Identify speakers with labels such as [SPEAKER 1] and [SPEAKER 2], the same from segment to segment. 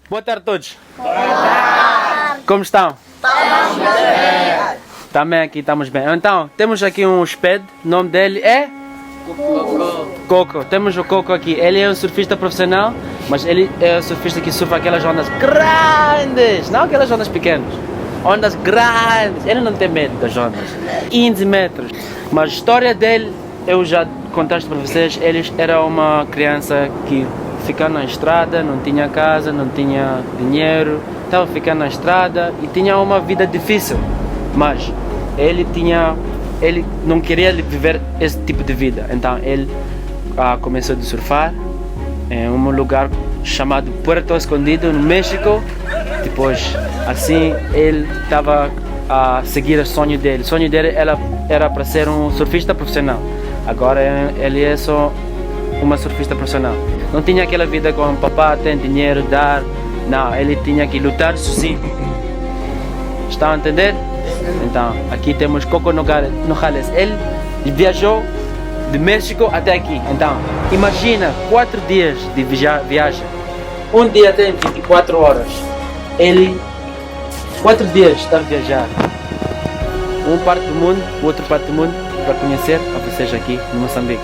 [SPEAKER 1] Boa tarde a todos. Boa tarde. Como estão? Estamos bem. Também aqui estamos bem. Então, temos aqui um hóspede, o nome dele é? Coco. Temos o Coco aqui. Ele é um surfista profissional, mas ele é um surfista que surfa aquelas ondas grandes, não aquelas ondas pequenas. Ondas grandes. Ele não tem medo das ondas. 15 metros. Mas a história dele, eu já contei para vocês, ele era uma criança que ficava na estrada, não tinha casa, não tinha dinheiro, estava ficando na estrada e tinha uma vida difícil. Mas ele não queria viver esse tipo de vida. Então ele começou a surfar em um lugar chamado Puerto Escondido, no México. Depois, assim, ele estava a seguir o sonho dele. O sonho dele era para ser um surfista profissional. Agora ele é só uma surfista profissional. Não tinha aquela vida com o papá, tem dinheiro, dar. Não, ele tinha que lutar sozinho. Estão a entender? Então, aqui temos Coco Nogales. Ele viajou de México até aqui. Então, imagina 4 dias de viagem. Um dia tem 24 horas. Ele, 4 dias está a viajar. Um parte do mundo, outro parte do mundo, para conhecer a vocês aqui no Moçambique.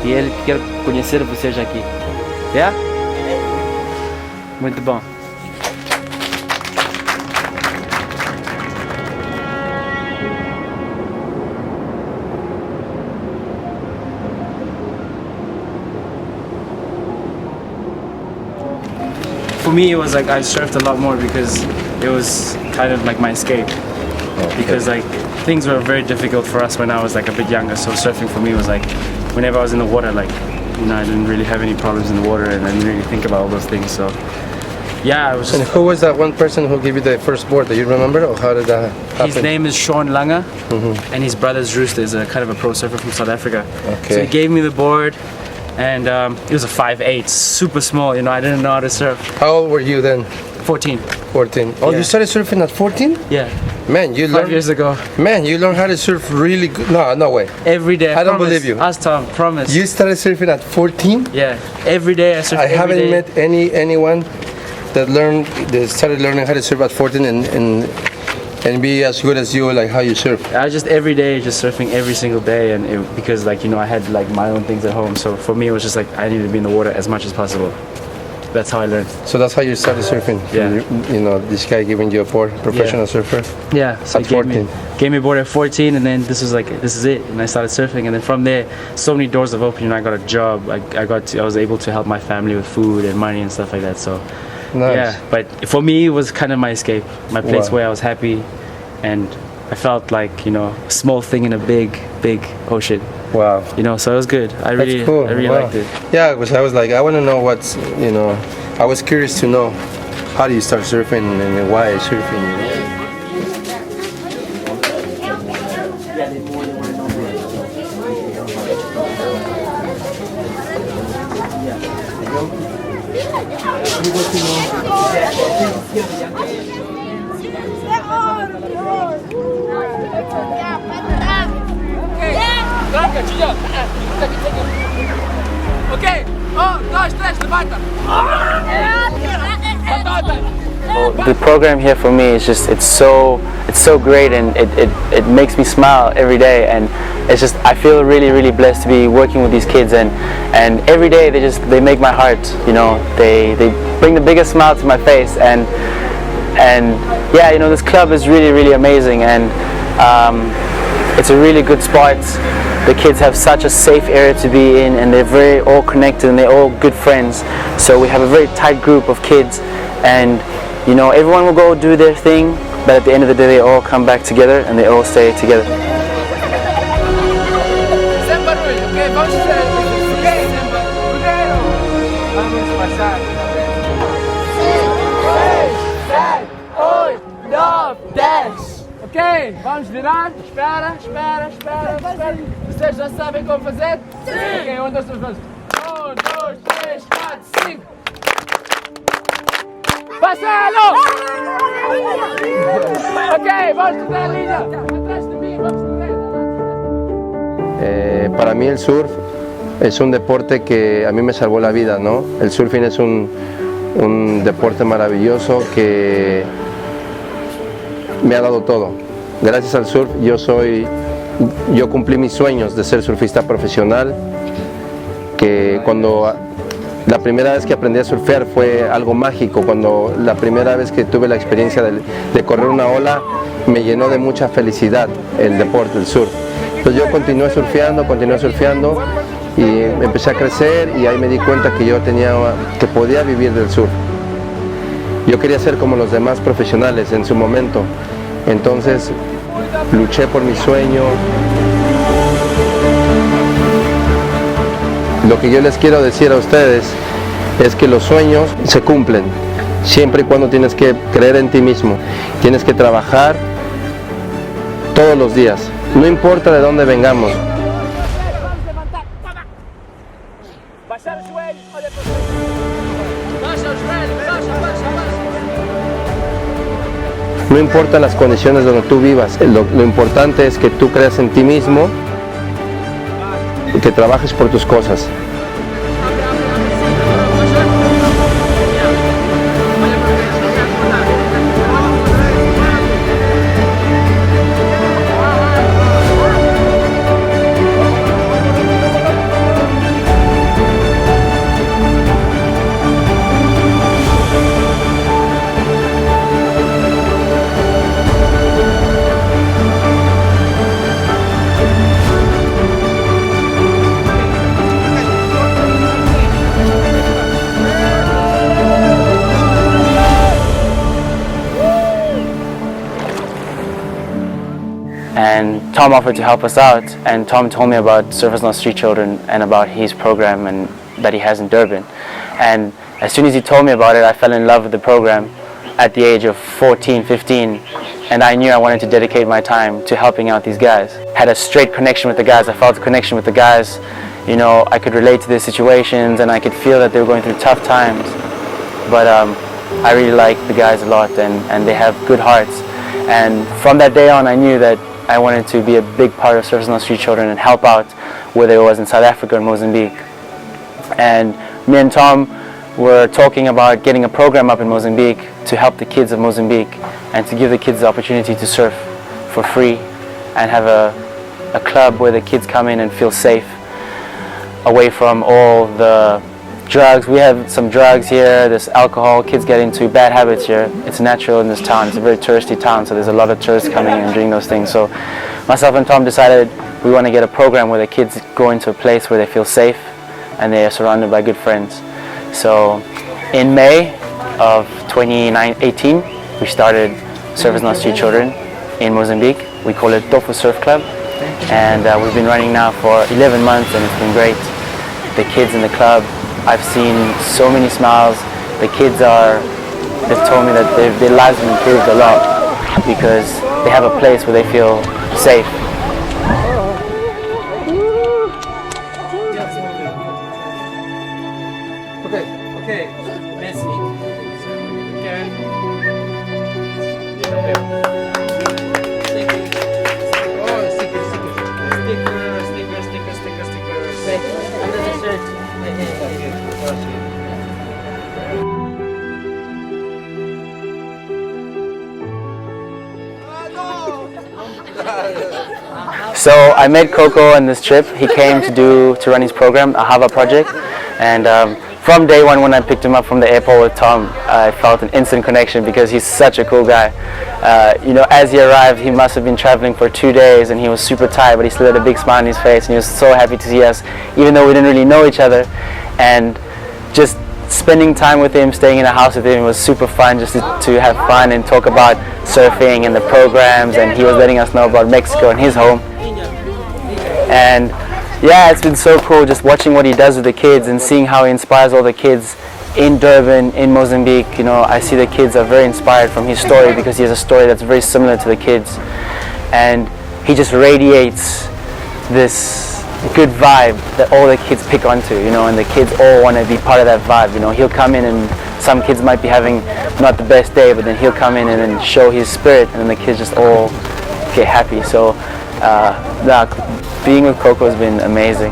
[SPEAKER 1] E ele quer conhecer vocês aqui. Yeah? Muito bom.
[SPEAKER 2] For me, it was like I surfed a lot more because it was kind of like my escape.
[SPEAKER 3] Okay.
[SPEAKER 2] Because like things were very difficult for us when I was like a bit younger. So surfing for me was like whenever I was in the water, like I didn't really have any problems in the water, and I didn't really think about all those things. So yeah, I was.
[SPEAKER 3] And who was that one person who gave you the first board? Do you remember, or how did that happen?
[SPEAKER 2] His name is Sean Langer, and his brother's Rooster is a kind of a pro surfer from South Africa.
[SPEAKER 3] Okay.
[SPEAKER 2] So he gave me the board. And it was a 5'8", super small, I didn't know how to surf.
[SPEAKER 3] How old were you then?
[SPEAKER 2] 14.
[SPEAKER 3] 14. Oh,
[SPEAKER 2] Yeah.
[SPEAKER 3] you started surfing at 14?
[SPEAKER 2] Yeah,
[SPEAKER 3] Man, you
[SPEAKER 2] 5
[SPEAKER 3] learned.
[SPEAKER 2] years ago.
[SPEAKER 3] Man, you learned how to surf really good. No way.
[SPEAKER 2] Every day.
[SPEAKER 3] I don't
[SPEAKER 2] promise.
[SPEAKER 3] believe you.
[SPEAKER 2] Ask Tom, promise.
[SPEAKER 3] You started surfing at 14?
[SPEAKER 2] Yeah, every day I surf.
[SPEAKER 3] I
[SPEAKER 2] every
[SPEAKER 3] haven't
[SPEAKER 2] day.
[SPEAKER 3] met anyone that started learning how to surf at 14 and be as good as you, like how you surf.
[SPEAKER 2] I was just every day, just surfing every single day, and because I had like my own things at home. So for me, it was just like I needed to be in the water as much as possible. That's how I learned.
[SPEAKER 3] So that's how you started surfing.
[SPEAKER 2] Yeah.
[SPEAKER 3] This guy giving you a board, professional surfer.
[SPEAKER 2] Yeah. So
[SPEAKER 3] At
[SPEAKER 2] he gave
[SPEAKER 3] 14.
[SPEAKER 2] Gave me a board at 14, and then this is it, and I started surfing, and then from there, so many doors have opened. I got a job. I was able to help my family with food and money and stuff like that. So.
[SPEAKER 3] Nice.
[SPEAKER 2] Yeah, but for me, it was kind of my escape, my place
[SPEAKER 3] Wow.
[SPEAKER 2] where I was happy, and I felt like a small thing in a big ocean.
[SPEAKER 3] Wow.
[SPEAKER 2] So it was good. I
[SPEAKER 3] That's
[SPEAKER 2] really,
[SPEAKER 3] cool.
[SPEAKER 2] I really
[SPEAKER 3] Wow.
[SPEAKER 2] liked it.
[SPEAKER 3] Yeah, because I was like, I want to know what's, I was curious to know how do you start surfing and why surfing.
[SPEAKER 4] Ok, 1, 2, 3, levanta!
[SPEAKER 5] The program here for me is just it's so great, and it makes me smile every day, and I feel really blessed to be working with these kids, and every day they make my heart, they bring the biggest smile to my face, and yeah, this club is really amazing, and it's a really good spot. The kids have such a safe area to be in, and they're very all connected, and they're all good friends. So we have a very tight group of kids, and everyone will go do their thing, but at the end of the day they all come back together and they all stay together.
[SPEAKER 4] Sem barulho, ok? Vamos fazer isso, ok? Primeiro, vamos passar. 6, 7, 8, 9, 10. Ok, vamos virar. Espera. Vocês já sabem como fazer? Sim! Ok, 1, 2, 3, vamos. 1, 2, 3, 4, 5. Passalo! Ok, vamos tocar a linha. Atrás de mí, vamos tocar.
[SPEAKER 3] Para mí el surf es un deporte que a mí me salvó la vida, ¿no? El surfing es un un deporte maravilloso que me ha dado todo. Gracias al surf yo cumplí mis sueños de ser surfista profesional, que cuando la primera vez que aprendí a surfear fue algo mágico. Cuando la primera vez que tuve la experiencia de correr una ola, me llenó de mucha felicidad el deporte, el surf. Entonces yo continué surfeando y empecé a crecer, y ahí me di cuenta que podía vivir del surf. Yo quería ser como los demás profesionales en su momento, entonces luché por mi sueño. Lo que yo les quiero decir a ustedes es que los sueños se cumplen, siempre y cuando tienes que creer en ti mismo, tienes que trabajar todos los días, no importa de dónde vengamos. No importa las condiciones donde tú vivas, lo importante es que tú creas en ti mismo y que trabajes por tus cosas.
[SPEAKER 5] And Tom offered to help us out, and Tom told me about Surfers Not Street Children and about his program and that he has in Durban. And as soon as he told me about it, I fell in love with the program at the age of 14, 15, and I knew I wanted to dedicate my time to helping out these guys. Had a straight connection with the guys. I felt a connection with the guys. You know, I could relate to their situations, and I could feel that they were going through tough times. But I really like the guys a lot, and they have good hearts. And from that day on, I knew that I wanted to be a big part of Surfers Not Street Children and help out, whether it was in South Africa or Mozambique. And me and Tom were talking about getting a program up in Mozambique to help the kids of Mozambique and to give the kids the opportunity to surf for free and have a club where the kids come in and feel safe, away from all the drugs. We have some drugs here, there's alcohol, kids get into bad habits here. It's natural in this town. It's a very touristy town, so there's a lot of tourists coming and doing those things. So myself and Tom decided we want to get a program where the kids go into a place where they feel safe and they are surrounded by good friends. So in May of 2018, we started Surfers Not Street Children in Mozambique. We call it Tofo Surf Club, and we've been running now for 11 months, and it's been great. The kids in the club, I've seen so many smiles. The kids they've told me that their lives have improved a lot because they have a place where they feel safe.
[SPEAKER 1] Okay, merci. Under the shirt.
[SPEAKER 5] So I met Coco on this trip. He came to run his program, Ahava project, and from day one when I picked him up from the airport with Tom, I felt an instant connection because he's such a cool guy. You know, as he arrived, he must have been traveling for 2 days and he was super tired, but he still had a big smile on his face and he was so happy to see us, even though we didn't really know each other. And just spending time with him, staying in the house with him was super fun, just to have fun and talk about surfing and the programs, and he was letting us know about Mexico and his home. And yeah, it's been so cool just watching what he does with the kids and seeing how he inspires all the kids in Durban, in Mozambique. You know, I see the kids are very inspired from his story because he has a story that's very similar to the kids, and he just radiates this good vibe that all the kids pick onto, you know, and the kids all want to be part of that vibe. You know, he'll come in and some kids might be having not the best day, but then he'll come in and then show his spirit, and then the kids just all get happy. So being with Coco has been amazing.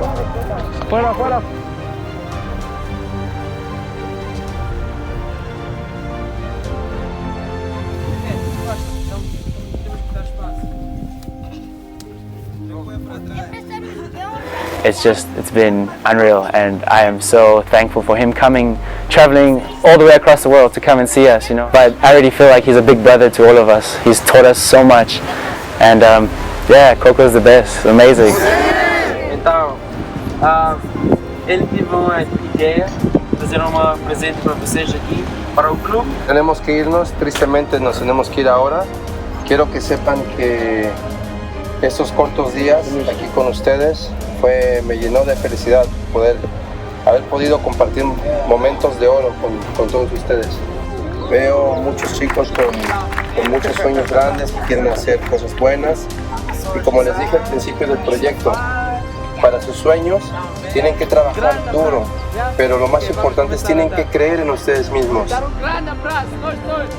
[SPEAKER 5] it's been unreal, and I am so thankful for him traveling all the way across the world to come and see us, you know. But I already feel like he's a big brother to all of us. He's taught us so much, and yeah, Coco's the best, amazing.
[SPEAKER 1] Então, ele teve uma ideia de fazer uma presente para vocês aqui, para o clube.
[SPEAKER 3] Tenemos que irnos, tristemente nos tenemos que ir ahora. Quiero que sepan que estos cortos días aquí con ustedes me llenó de felicidad haber podido compartir momentos de oro con todos ustedes. Veo muchos chicos con muchos sueños grandes que quieren hacer cosas buenas, y como les dije al principio del proyecto, para sus sueños tienen que trabajar duro, pero lo más importante es tienen que creer en ustedes mismos.
[SPEAKER 4] Dar grande abraço, nós dois.